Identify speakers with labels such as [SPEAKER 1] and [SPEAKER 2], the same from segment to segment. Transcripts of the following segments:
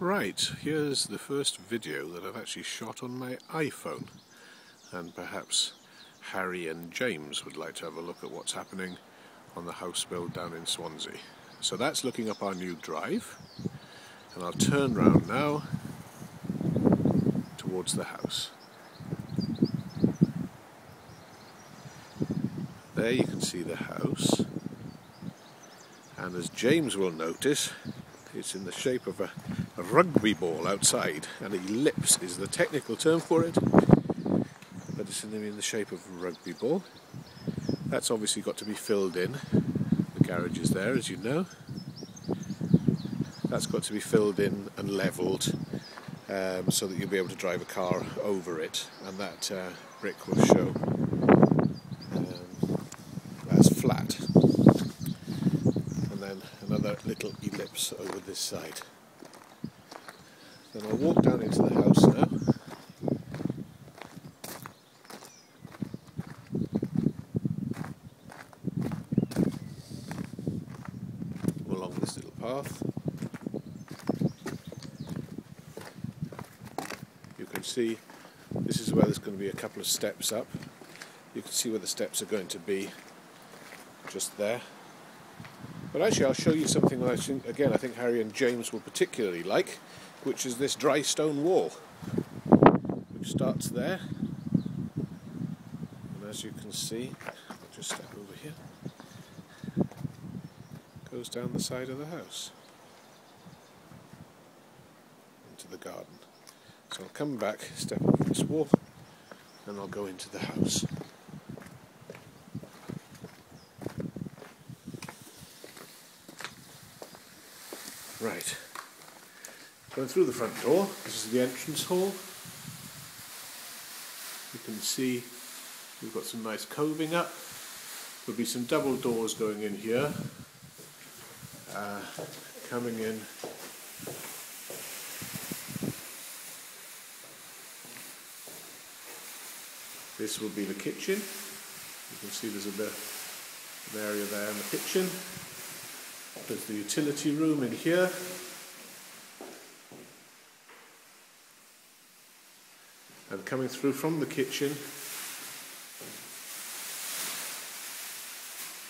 [SPEAKER 1] Right, here's the first video that I've actually shot on my iPhone, and perhaps Harry and James would like to have a look at what's happening on the house build down in Swansea. So that's looking up our new drive, and I'll turn round now towards the house. There you can see the house, and as James will notice, it's in the shape of a rugby ball outside. An ellipse is the technical term for it, but it's in the shape of a rugby ball. That's obviously got to be filled in. The garage is there, as you know. That's got to be filled in and levelled so that you'll be able to drive a car over it, and that brick will show as flat. And then another little ellipse over this side. Then I'll walk down into the house now. Along this little path. You can see this is where there's going to be a couple of steps up. You can see where the steps are going to be just there. But actually I'll show you something that I think Harry and James will particularly like, which is this dry stone wall, which starts there, and as you can see, I'll just step over here, goes down the side of the house into the garden. So I'll come back, step over this wall, and I'll go into the house. Right, going through the front door, this is the entrance hall. You can see we've got some nice coving up. There'll be some double doors going in here, coming in. This will be the kitchen. You can see there's an area there in the kitchen. There's the utility room in here. And coming through from the kitchen,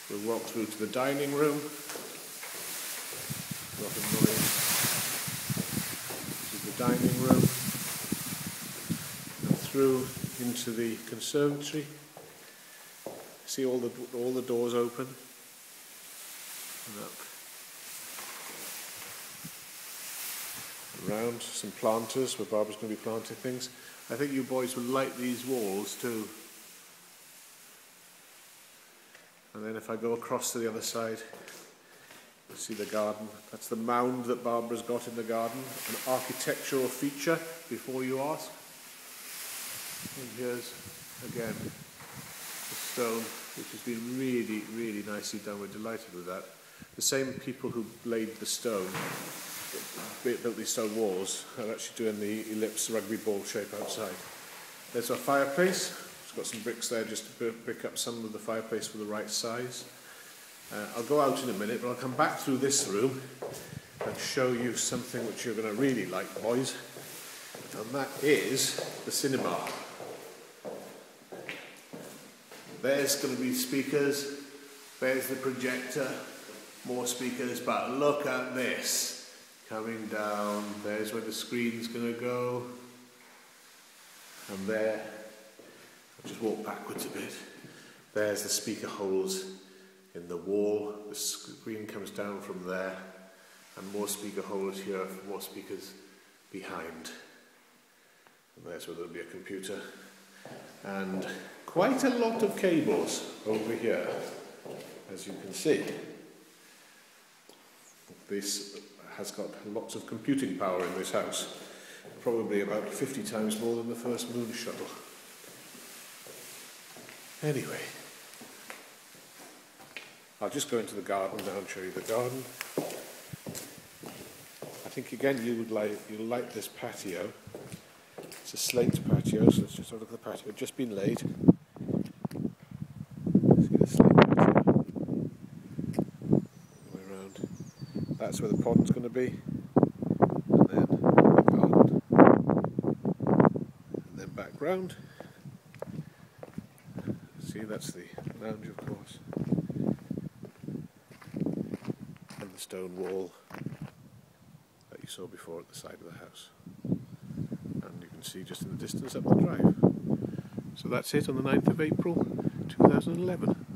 [SPEAKER 1] we'll walk through to the dining room. Lot of noise. This is the dining room. And through into the conservatory. See all the doors open. And up. Around some planters where Barbara's going to be planting things. I think you boys will like these walls too. And then if I go across to the other side, you'll see the garden. That's the mound that Barbara's got in the garden, an architectural feature, before you ask. And here's again the stone, which has been really, really nicely done. We're delighted with that. The same people who laid the stone, built these stone walls, are actually doing the ellipse rugby ball shape outside. There's our fireplace. It's got some bricks there just to pick up some of the fireplace for the right size. I'll go out in a minute, but I'll come back through this room and show you something which you're going to really like, boys, and that is the cinema. There's going to be speakers, there's the projector, more speakers, but look at this. Coming down, there's where the screen's going to go, and there, I'll just walk backwards a bit, there's the speaker holes in the wall, the screen comes down from there, and more speaker holes here for more speakers behind, and there's where there'll be a computer, and quite a lot of cables over here, as you can see. This has got lots of computing power in this house, probably about 50 times more than the first moon shuttle. Anyway, I'll just go into the garden now and show you the garden. I think again you'll like this patio. It's a slate patio, so let's just have a look at the patio. It's just been laid. See the slate patio? All the way around. That's where the pond's going to be. And then background. See, that's the lounge, of course, and the stone wall that you saw before at the side of the house. And you can see just in the distance up the drive. So that's it on the 9th of April 2011.